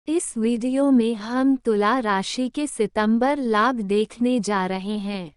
इस वीडियो में हम तुला राशि के सितंबर लाभ देखने जा रहे हैं।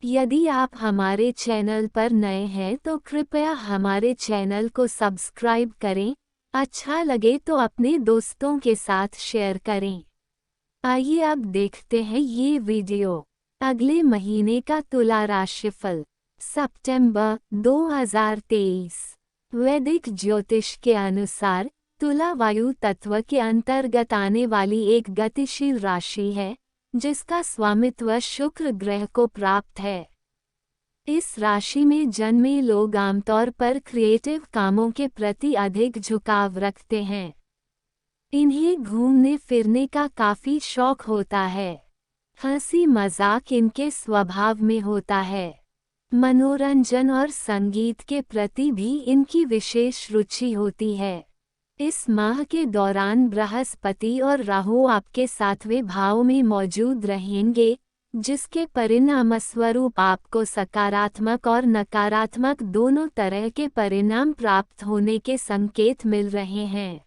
यदि आप हमारे चैनल पर नए हैं तो कृपया हमारे चैनल को सब्सक्राइब करें। अच्छा लगे तो अपने दोस्तों के साथ शेयर करें। आइए अब देखते हैं ये वीडियो। अगले महीने का तुला राशिफल सितंबर 2023। वैदिक ज्योतिष के अनुसार तुला वायु तत्व के अंतर्गत आने वाली एक गतिशील राशि है, जिसका स्वामित्व शुक्र ग्रह को प्राप्त है। इस राशि में जन्मे लोग आमतौर पर क्रिएटिव कामों के प्रति अधिक झुकाव रखते हैं। इन्हें घूमने फिरने का काफी शौक होता है। हंसी मजाक इनके स्वभाव में होता है। मनोरंजन और संगीत के प्रति भी इनकी विशेष रुचि होती है। इस माह के दौरान बृहस्पति और राहु आपके 7वें भाव में मौजूद रहेंगे, जिसके परिणामस्वरूप आपको सकारात्मक और नकारात्मक दोनों तरह के परिणाम प्राप्त होने के संकेत मिल रहे हैं।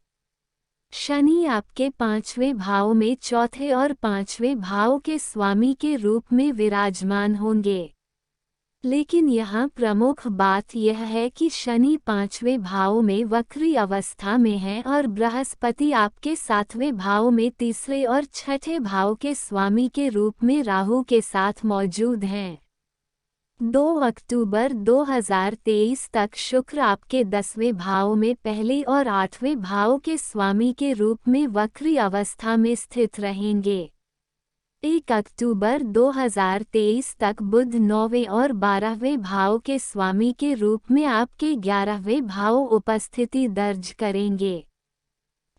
शनि आपके 5वें भाव में चौथे और 5वें भाव के स्वामी के रूप में विराजमान होंगे। लेकिन यहाँ प्रमुख बात यह है कि शनि 5वें भाव में वक्री अवस्था में है और बृहस्पति आपके 7वें भाव में तीसरे और छठे भाव के स्वामी के रूप में राहु के साथ मौजूद हैं। 2 अक्टूबर 2023 तक शुक्र आपके 10वें भाव में पहले और 8वें भाव के स्वामी के रूप में वक्री अवस्था में स्थित रहेंगे। 1 अक्टूबर 2023 तक बुध 9वें और 12वें भाव के स्वामी के रूप में आपके 11वें भाव उपस्थिति दर्ज करेंगे।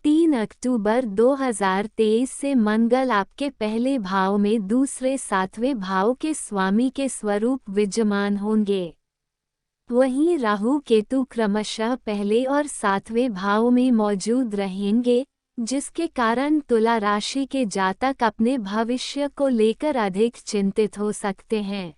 3 अक्टूबर 2023 से मंगल आपके पहले भाव में दूसरे 7वें भाव के स्वामी के स्वरूप विद्यमान होंगे। वहीं राहु केतु क्रमशः पहले और 7वें भाव में मौजूद रहेंगे, जिसके कारण तुला राशि के जातक अपने भविष्य को लेकर अधिक चिंतित हो सकते हैं।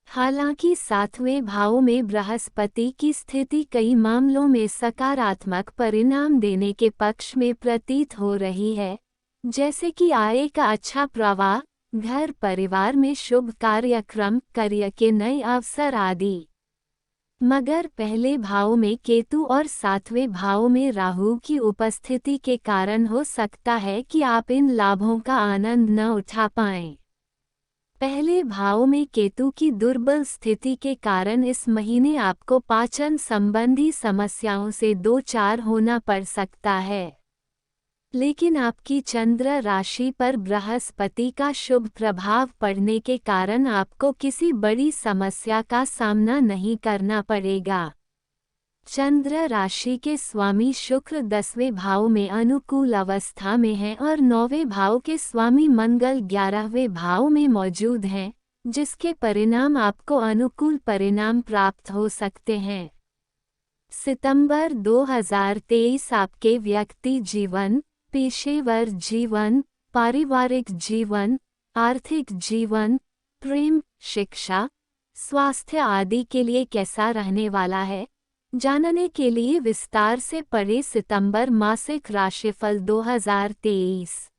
हालांकि 7वें भाव में बृहस्पति की स्थिति कई मामलों में सकारात्मक परिणाम देने के पक्ष में प्रतीत हो रही है, जैसे कि आय का अच्छा प्रवाह, घर परिवार में शुभ कार्यक्रम, करियर के नए अवसर आदि। मगर पहले भाव में केतु और 7वें भाव में राहु की उपस्थिति के कारण हो सकता है कि आप इन लाभों का आनंद न उठा पाएं। पहले भाव में केतु की दुर्बल स्थिति के कारण इस महीने आपको पाचन संबंधी समस्याओं से दो चार होना पड़ सकता है। लेकिन आपकी चंद्र राशि पर बृहस्पति का शुभ प्रभाव पड़ने के कारण आपको किसी बड़ी समस्या का सामना नहीं करना पड़ेगा। चंद्र राशि के स्वामी शुक्र 10वें भाव में अनुकूल अवस्था में है और 9वें भाव के स्वामी मंगल 11वें भाव में मौजूद हैं, जिसके परिणाम आपको अनुकूल परिणाम प्राप्त हो सकते हैं। सितंबर 2023 आपके व्यक्ति जीवन, पेशेवर जीवन, पारिवारिक जीवन, आर्थिक जीवन, प्रेम, शिक्षा, स्वास्थ्य आदि के लिए कैसा रहने वाला है, जानने के लिए विस्तार से पढ़ें सितंबर मासिक राशिफल 2023।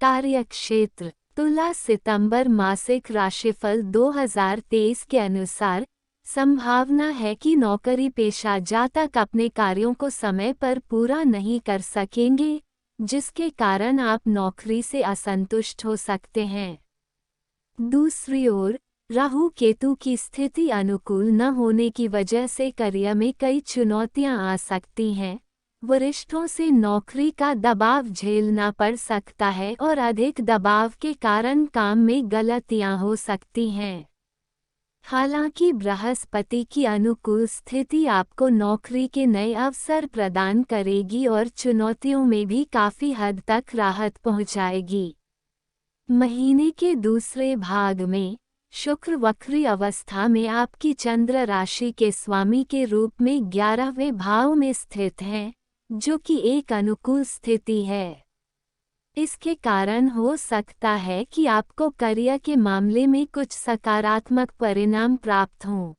कार्यक्षेत्र तुला सितंबर मासिक राशिफल 2023 के अनुसार संभावना है कि नौकरी पेशा जातक अपने कार्यों को समय पर पूरा नहीं कर सकेंगे, जिसके कारण आप नौकरी से असंतुष्ट हो सकते हैं। दूसरी ओर राहु केतु की स्थिति अनुकूल न होने की वजह से करियर में कई चुनौतियां आ सकती हैं। वरिष्ठों से नौकरी का दबाव झेलना पड़ सकता है और अधिक दबाव के कारण काम में गलतियां हो सकती हैं। हालांकि बृहस्पति की अनुकूल स्थिति आपको नौकरी के नए अवसर प्रदान करेगी और चुनौतियों में भी काफी हद तक राहत पहुंचाएगी। महीने के दूसरे भाग में शुक्र वक्री अवस्था में आपकी चंद्र राशि के स्वामी के रूप में 11वें भाव में स्थित हैं, जो कि एक अनुकूल स्थिति है। इसके कारण हो सकता है कि आपको करियर के मामले में कुछ सकारात्मक परिणाम प्राप्त हों।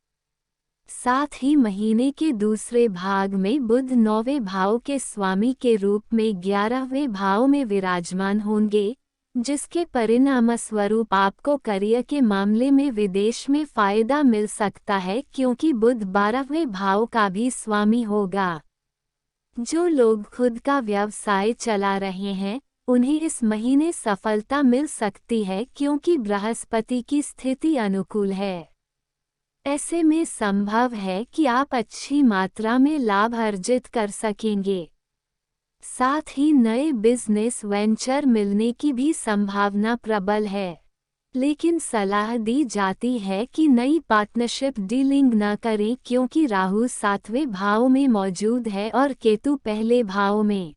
साथ ही महीने के दूसरे भाग में बुध 9वें भाव के स्वामी के रूप में 11वें भाव में विराजमान होंगे, जिसके परिणामस्वरूप आपको करियर के मामले में विदेश में फायदा मिल सकता है, क्योंकि बुध 12वें भाव का भी स्वामी होगा। जो लोग खुद का व्यवसाय चला रहे हैं, उन्हें इस महीने सफलता मिल सकती है, क्योंकि बृहस्पति की स्थिति अनुकूल है। ऐसे में संभव है कि आप अच्छी मात्रा में लाभ अर्जित कर सकेंगे। साथ ही नए बिजनेस वेंचर मिलने की भी संभावना प्रबल है, लेकिन सलाह दी जाती है कि नई पार्टनरशिप डीलिंग न करें, क्योंकि राहु 7वें भाव में मौजूद है और केतु पहले भाव में।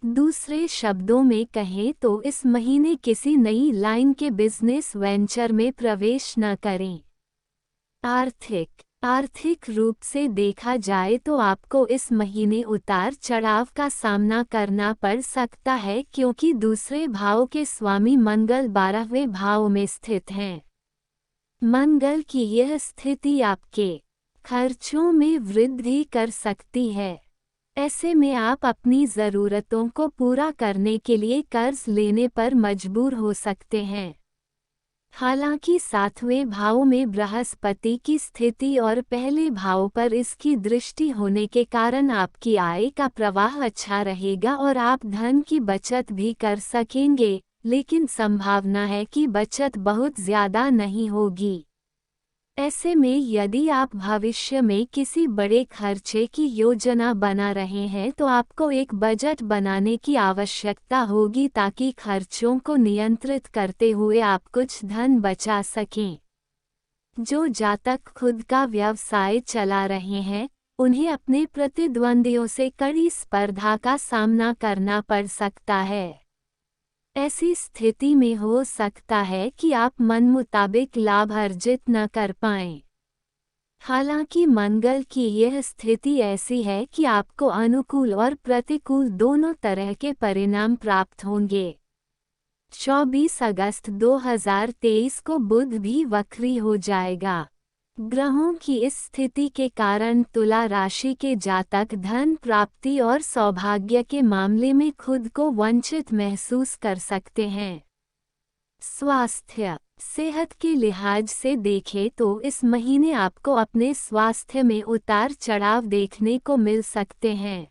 दूसरे शब्दों में कहें तो इस महीने किसी नई लाइन के बिजनेस वेंचर में प्रवेश न करें। आर्थिक रूप से देखा जाए तो आपको इस महीने उतार चढ़ाव का सामना करना पड़ सकता है, क्योंकि दूसरे भाव के स्वामी मंगल 12वें भाव में स्थित हैं। मंगल की यह स्थिति आपके खर्चों में वृद्धि कर सकती है। ऐसे में आप अपनी ज़रूरतों को पूरा करने के लिए कर्ज लेने पर मजबूर हो सकते हैं। हालांकि 7वें भाव में बृहस्पति की स्थिति और पहले भाव पर इसकी दृष्टि होने के कारण आपकी आय का प्रवाह अच्छा रहेगा और आप धन की बचत भी कर सकेंगे, लेकिन संभावना है कि बचत बहुत ज़्यादा नहीं होगी। ऐसे में यदि आप भविष्य में किसी बड़े खर्चे की योजना बना रहे हैं तो आपको एक बजट बनाने की आवश्यकता होगी, ताकि खर्चों को नियंत्रित करते हुए आप कुछ धन बचा सकें। जो जातक खुद का व्यवसाय चला रहे हैं, उन्हें अपने प्रतिद्वंदियों से कड़ी स्पर्धा का सामना करना पड़ सकता है। ऐसी स्थिति में हो सकता है कि आप मन मुताबिक लाभ अर्जित न कर पाएं। हालांकि मंगल की यह स्थिति ऐसी है कि आपको अनुकूल और प्रतिकूल दोनों तरह के परिणाम प्राप्त होंगे। 24 अगस्त 2023 को बुध भी वक्री हो जाएगा। ग्रहों की इस स्थिति के कारण तुला राशि के जातक धन प्राप्ति और सौभाग्य के मामले में खुद को वंचित महसूस कर सकते हैं। स्वास्थ्य सेहत के लिहाज से देखें तो इस महीने आपको अपने स्वास्थ्य में उतार चढ़ाव देखने को मिल सकते हैं।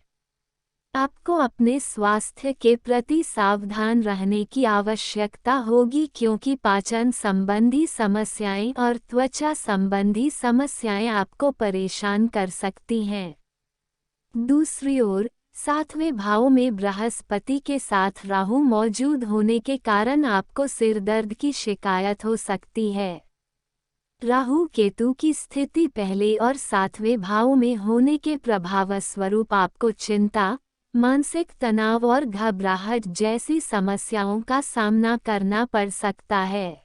आपको अपने स्वास्थ्य के प्रति सावधान रहने की आवश्यकता होगी, क्योंकि पाचन संबंधी समस्याएं और त्वचा संबंधी समस्याएं आपको परेशान कर सकती हैं। दूसरी ओर 7वें भाव में बृहस्पति के साथ राहु मौजूद होने के कारण आपको सिरदर्द की शिकायत हो सकती है। राहु केतु की स्थिति पहले और 7वें भाव में होने के प्रभावस्वरूप आपको चिंता, मानसिक तनाव और घबराहट जैसी समस्याओं का सामना करना पड़ सकता है।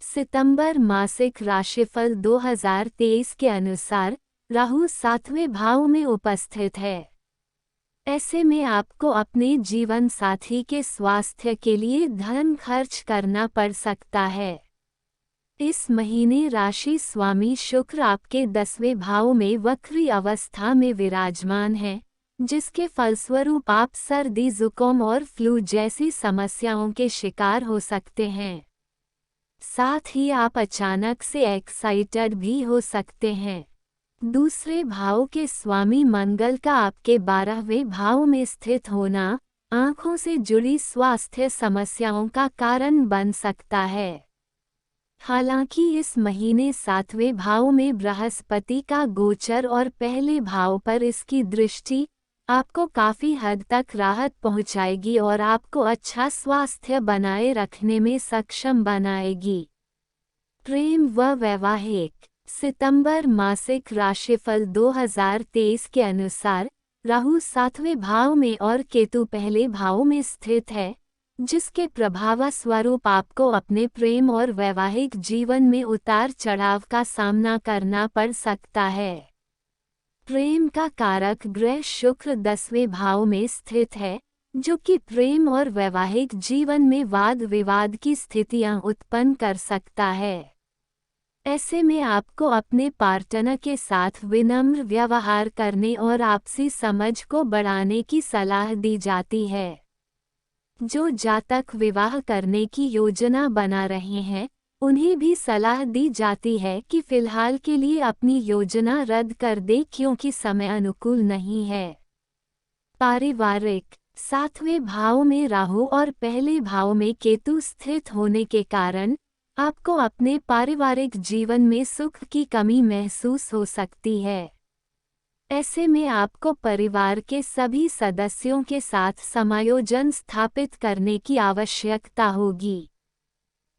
सितंबर मासिक राशिफल 2023 के अनुसार राहु 7वें भाव में उपस्थित है। ऐसे में आपको अपने जीवन साथी के स्वास्थ्य के लिए धन खर्च करना पड़ सकता है। इस महीने राशि स्वामी शुक्र आपके 10वें भाव में वक्री अवस्था में विराजमान है, जिसके फलस्वरूप आप सर्दी, जुकाम और फ्लू जैसी समस्याओं के शिकार हो सकते हैं। साथ ही आप अचानक से एक्साइटेड भी हो सकते हैं। दूसरे भाव के स्वामी मंगल का आपके 12वें भाव में स्थित होना आंखों से जुड़ी स्वास्थ्य समस्याओं का कारण बन सकता है। हालांकि इस महीने 7वें भाव में बृहस्पति का गोचर और पहले भाव पर इसकी दृष्टि आपको काफ़ी हद तक राहत पहुंचाएगी और आपको अच्छा स्वास्थ्य बनाए रखने में सक्षम बनाएगी। प्रेम व वैवाहिक सितंबर मासिक राशिफल 2023 के अनुसार राहु 7वें भाव में और केतु पहले भाव में स्थित है, जिसके प्रभावस्वरूप आपको अपने प्रेम और वैवाहिक जीवन में उतार चढ़ाव का सामना करना पड़ सकता है। प्रेम का कारक ग्रह शुक्र 10वें भाव में स्थित है, जो कि प्रेम और वैवाहिक जीवन में वाद विवाद की स्थितियां उत्पन्न कर सकता है। ऐसे में आपको अपने पार्टनर के साथ विनम्र व्यवहार करने और आपसी समझ को बढ़ाने की सलाह दी जाती है। जो जातक विवाह करने की योजना बना रहे हैं, उन्हें भी सलाह दी जाती है कि फिलहाल के लिए अपनी योजना रद्द कर दे क्योंकि समय अनुकूल नहीं है। पारिवारिक, 7वें भाव में राहु और पहले भाव में केतु स्थित होने के कारण आपको अपने पारिवारिक जीवन में सुख की कमी महसूस हो सकती है। ऐसे में आपको परिवार के सभी सदस्यों के साथ समायोजन स्थापित करने की आवश्यकता होगी।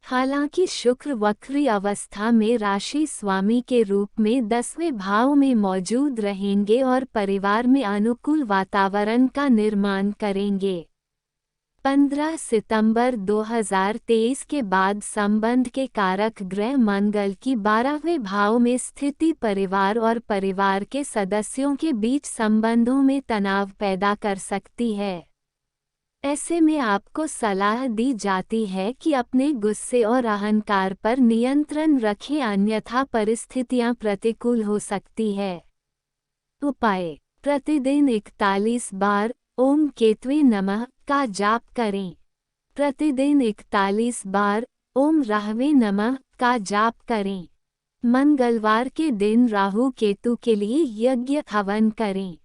हालांकि शुक्र वक्री अवस्था में राशि स्वामी के रूप में 10वें भाव में मौजूद रहेंगे और परिवार में अनुकूल वातावरण का निर्माण करेंगे। 15 सितंबर 2023 के बाद संबंध के कारक ग्रह मंगल की 12वें भाव में स्थिति परिवार और परिवार के सदस्यों के बीच संबंधों में तनाव पैदा कर सकती है। ऐसे में आपको सलाह दी जाती है कि अपने गुस्से और अहंकार पर नियंत्रण रखें, अन्यथा परिस्थितियां प्रतिकूल हो सकती है। उपाय: प्रतिदिन 41 बार ओम केतवे नमः का जाप करें। प्रतिदिन 41 बार ओम राहवे नमः का जाप करें। मंगलवार के दिन राहु केतु के लिए यज्ञ हवन करें।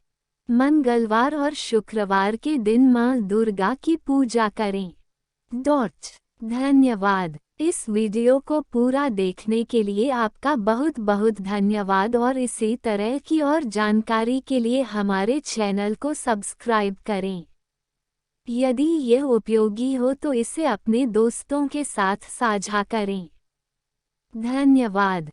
मंगलवार और शुक्रवार के दिन मां दुर्गा की पूजा करें। धन्यवाद। इस वीडियो को पूरा देखने के लिए आपका बहुत बहुत धन्यवाद और इसी तरह की और जानकारी के लिए हमारे चैनल को सब्सक्राइब करें। यदि यह उपयोगी हो तो इसे अपने दोस्तों के साथ साझा करें। धन्यवाद।